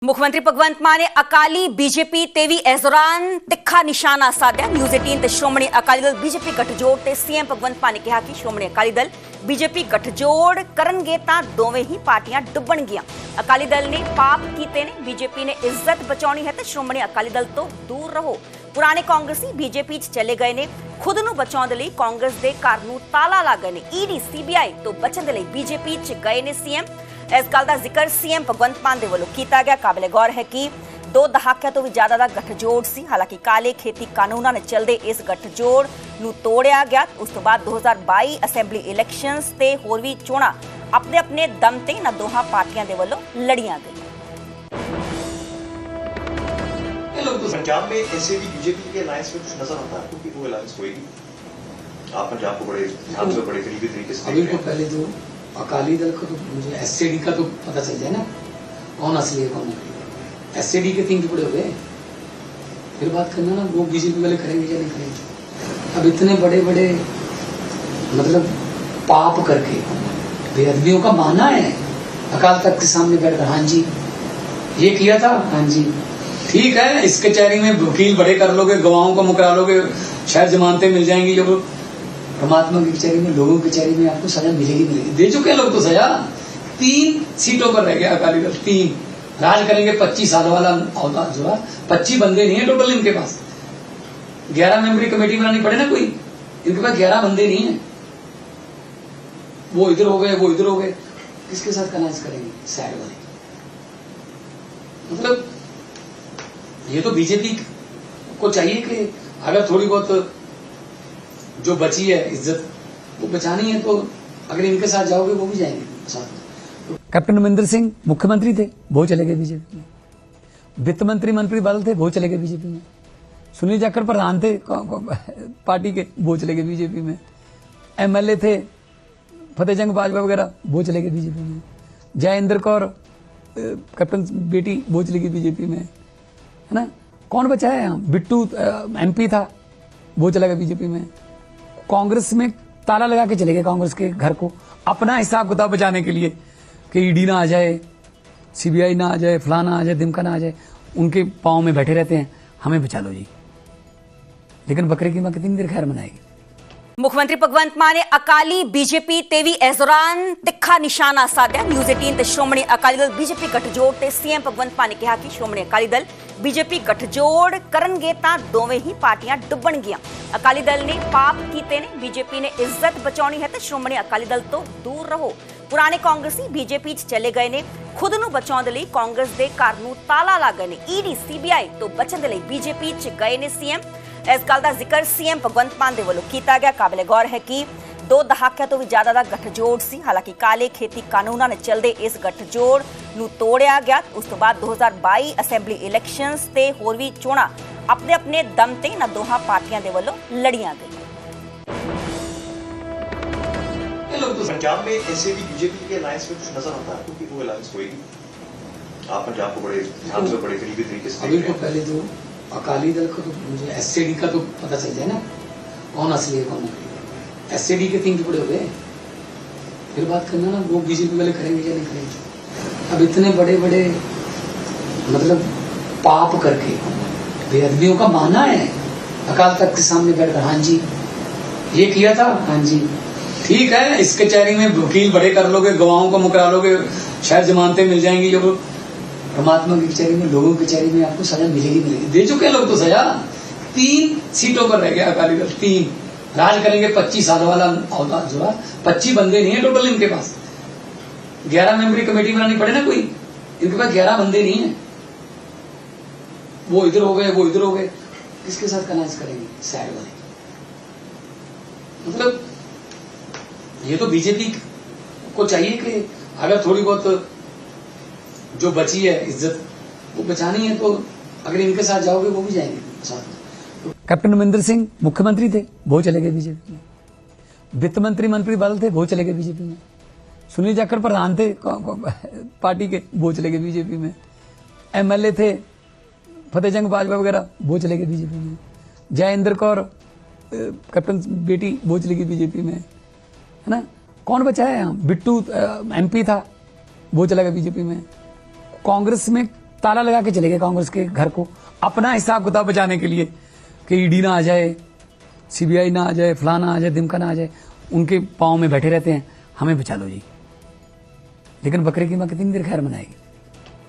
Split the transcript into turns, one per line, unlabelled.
ਮੁੱਖ ਮੰਤਰੀ ਭਗਵੰਤ ਮਾਨ ਨੇ ਅਕਾਲੀ ਬੀਜੇਪੀ ਤੇ ਵੀ ਇਸ ਦੌਰਾਨ ਤਿੱਖਾ ਨਿਸ਼ਾਨਾ ਸਾਧਿਆ। ਨਿਊਜ਼ 18 ਤੇ ਸ਼੍ਰੋਮਣੀ ਅਕਾਲੀ ਦਲ ਬੀਜੇਪੀ ਗੱਠਜੋੜ ਤੇ ਸੀਐਮ ਭਗਵੰਤ ਮਾਨ ਨੇ ਕਿਹਾ ਕਿ ਸ਼੍ਰੋਮਣੀ ਅਕਾਲੀ ਦਲ ਬੀਜੇਪੀ ਗੱਠਜੋੜ ਕਰਨਗੇ ਤਾਂ ਦੋਵੇਂ ਹੀ ਪਾਰਟੀਆਂ ਡੁੱਬਣਗੀਆਂ। ਅਕਾਲੀ ਦਲ ਨੇ ਪਾਪ ਕੀਤੇ ਨੇ, ਬੀਜੇਪੀ ਨੇ ਇੱਜ਼ਤ ਬਚਾਉਣੀ ਹੈ ਤੇ ਸ਼੍ਰੋਮਣੀ ਅਕਾਲੀ ਦਲ ਤੋਂ ਦੂਰ ਰਹੋ। ਪੁਰਾਣੇ ਕਾਂਗਰਸੀ ਬੀਜੇਪੀ 'ਚ ਚਲੇ ਗਏ ਨੇ, ਖੁਦ ਨੂੰ ਬਚਾਉਣ ਦੇ ਲਈ ਕਾਂਗਰਸ ਦੇ ਘਰ ਨੂੰ ਤਾਲਾ ਲਾ ਗਏ ਨੇ। ਈਡੀ ਸੀਬੀਆਈ ਤੋਂ ਬਚਣ ਦੇ ਲਈ ਬੀਜੇਪੀ 'ਚ ਗਏ ਨੇ ਸੀਐਮ। इस गल का जिक्र सीएम भगवंत मान दे वल्लों किया गया। काबिले गौर है कि 2 दहाकियां तो भी ज्यादा का गठजोड़ सी। हालांकि काले खेती कानूनों ने चलते इस गठजोड़ नूं तोड़िया गया। उस तो बाद 2022 असेंबली इलैक्शनस ते होर भी चोणां अपने अपने दम ते इन्हां दोहां पार्टियां दे वल्लों लड़ियां गई।
पंजाब में ऐसे भी बीजेपी के अलायंस में कुछ नजर आता है क्योंकि वो अलायंस होगी। आप पंजाब को बड़े ध्यान से बड़े करीबी तरीके से
अभी तो पहले तो अकाली दल को तो मुझे एससीडी का तो पता चल जाए ना, कौन असली है कौन नकली। एससीडी के 3 टुकड़े हो गए, फिर बात करना ना वो बीजेपी वाले करेंगे या नहीं करेंगे। अब इतने बड़े बड़े मतलब पाप करके बेअदबियों का माना है, अकाल तख्त के सामने बैठ कर हाँ जी ये किया था, हाँ जी ठीक है, इस कचहरी में वकील बड़े कर लोगे, गवाहों को मुकरा लोगे, शायद जमानतें मिल जाएंगी। जब परमात्मा की कचहरी में, लोगों की कचहरी में आपको सजा मिलेगी मिलेगी। दे चुके हैं लोग तो सजा। 3 सीटों पर रह गया अकाली दल, 3 राज करेंगे। 25 साल वाला औदा जो है, 25 बंदे नहीं है टोटल इनके पास। 11 मेंबरी कमेटी बनानी पड़े ना कोई, इनके पास 11 बंदे नहीं है। वो इधर हो गए, वो इधर हो गए, किसके साथ कनाज करेंगे? सैड वाले। मतलब ये तो बीजेपी को चाहिए कि अगर थोड़ी बहुत जो बची है इज्जत वो बचानी है, तो अगर इनके साथ जाओगे वो भी जाएंगे साथ।
कैप्टन अमरिंदर सिंह मुख्यमंत्री थे, वो चले गए बीजेपी में। वित्त मंत्री मंत्री बादल थे, वो चले गए बीजेपी में। सुनील जाखड़ प्रधान थे पार्टी के, वो चले गए बीजेपी में। एमएलए थे फतेहजंग बाजवा वगैरह, वो चले गए बीजेपी में। जयेंद्र कौर कैप्टन बेटी, वो चली गई बीजेपी में, है ना। कौन बचा है यहाँ? बिट्टू एमपी था, वो चला गया बीजेपी में। कांग्रेस में ताला लगा के चले गए कांग्रेस के घर को, अपना हिसाब किताब बचाने के लिए कि ईडी ना आ जाए, सीबीआई ना आ जाए, फलाना आ जाए, दिमका ना आ जाए। उनके पांव में बैठे रहते हैं, हमें बचा लो जी। लेकिन बकरे की मां कितनी देर खैर मनाएगी।
ਮੁੱਖ ਮੰਤਰੀ ਭਗਵੰਤ ਮਾਨ ਨੇ ਅਕਾਲੀ ਬੀਜੇਪੀ ਤੇ ਵੀ ਇਸ ਦੌਰਾਨ ਤਿੱਖਾ ਨਿਸ਼ਾਨਾ ਸਾਧਿਆ। ਨਿਊਜ਼ 18 ਤੇ ਸ਼੍ਰੋਮਣੀ ਅਕਾਲੀ ਦਲ ਬੀਜੇਪੀ ਗੱਠਜੋੜ ਤੇ ਸੀਐਮ ਭਗਵੰਤ ਮਾਨ ਨੇ ਕਿਹਾ ਕਿ ਸ਼੍ਰੋਮਣੀ ਅਕਾਲੀ ਦਲ ਬੀਜੇਪੀ ਗੱਠਜੋੜ ਕਰਨਗੇ ਤਾਂ ਦੋਵੇਂ ਹੀ ਪਾਰਟੀਆਂ ਡੁੱਬਣਗੀਆਂ। ਅਕਾਲੀ ਦਲ ਨੇ ਪਾਪ ਕੀਤੇ ਨੇ, ਬੀਜੇਪੀ ਨੇ ਇੱਜ਼ਤ ਬਚਾਉਣੀ ਹੈ ਤੇ ਸ਼੍ਰੋਮਣੀ ਅਕਾਲੀ ਦਲ ਤੋਂ ਦੂਰ ਰਹੋ। ਪੁਰਾਣੇ ਕਾਂਗਰਸੀ ਬੀਜੇਪੀ 'ਚ ਚਲੇ ਗਏ ਨੇ, ਖੁਦ ਨੂੰ ਬਚਾਉਣ ਦੇ ਲਈ ਕਾਂਗਰਸ ਦੇ ਘਰ ਨੂੰ ਤਾਲਾ ਲਾ ਗਏ ਨੇ। ਈਡੀ ਸੀਬੀਆਈ ਤੋਂ ਬਚਣ ਦੇ ਲਈ ਬੀਜੇਪੀ 'ਚ ਗਏ ਨੇ ਸੀਐਮ। इस गल का जिक्र सीएम भगवंत मान दे वल्लों किया गया। काबिले गौर है कि 2 दहाकियां तो भी ज्यादा का गठजोड़ सी। हालांकि काले खेती कानूनों ने चलते इस गठजोड़ नूं तोड़िया गया। उस तो बाद 2022 असेंबली इलैक्शनस ते होर भी चोणां अपने अपने दम ते इन्हां दोहां पार्टियां दे वल्लों लड़ियां गई।
पंजाब में ऐसे भी बीजेपी के अलायंस में कुछ नजर आता है क्योंकि वो अलायंस होगी। आप पंजाब को बड़े ध्यान से बड़े करीबी तरीके से
अभी तो पहले तो अकाली दल को तो मुझे एससीडी का तो पता चल जाए ना, कौन असली है कौन नकली। एससीडी के 3 टुकड़े हो गए, फिर बात करना ना वो बीजेपी वाले करेंगे या नहीं करेंगे। अब इतने बड़े बड़े मतलब पाप करके बेअदबियों का माना है, अकाल तख्त के सामने बैठ कर हाँ जी ये किया था, हाँ जी ठीक है, इस कचहरी में वकील बड़े कर लोगे, गवाहों को मुकरा लोगे, शायद जमानतें मिल जाएंगी। जब परमात्मा की कचहरी में, लोगों की कचहरी में आपको सजा मिलेगी मिलेगी। दे चुके हैं लोग तो सजा। 3 सीटों पर रह गया अकाली दल, 3 राज करेंगे। 25 साल वाला औदा जो है, 25 बंदे नहीं है टोटल इनके पास। 11 मेंबरी कमेटी बनानी पड़े ना कोई, इनके पास 11 बंदे नहीं है। वो इधर हो गए, वो इधर हो गए, किसके साथ कनाज करेंगे? सैड वाले। मतलब ये तो बीजेपी को चाहिए कि अगर थोड़ी बहुत जो बची है इज्जत वो बचानी है, तो अगर इनके साथ जाओगे वो भी जाएंगे साथ।
कैप्टन अमरिंदर सिंह मुख्यमंत्री थे, वो चले गए बीजेपी में। वित्त मंत्री मंत्री बादल थे, वो चले गए बीजेपी में। सुनील जाखड़ प्रधान थे पार्टी के, वो चले गए बीजेपी में। एमएलए थे फतेहजंग बाजवा वगैरह, वो चले गए बीजेपी में। जयेंद्र कौर कैप्टन बेटी, वो चली गई बीजेपी में, है ना। कौन बचा है यहाँ? बिट्टू एमपी था, वो चला गया बीजेपी में। कांग्रेस में ताला लगा के चले गए कांग्रेस के घर को, अपना हिसाब किताब बचाने के लिए कि ईडी ना आ जाए, सीबीआई ना आ जाए, फलाना आ जाए, दिमका ना आ जाए, उनके पांव में बैठे रहते हैं, हमें बचा लो जी। लेकिन बकरे की मां कितनी देर खैर मनाएगी।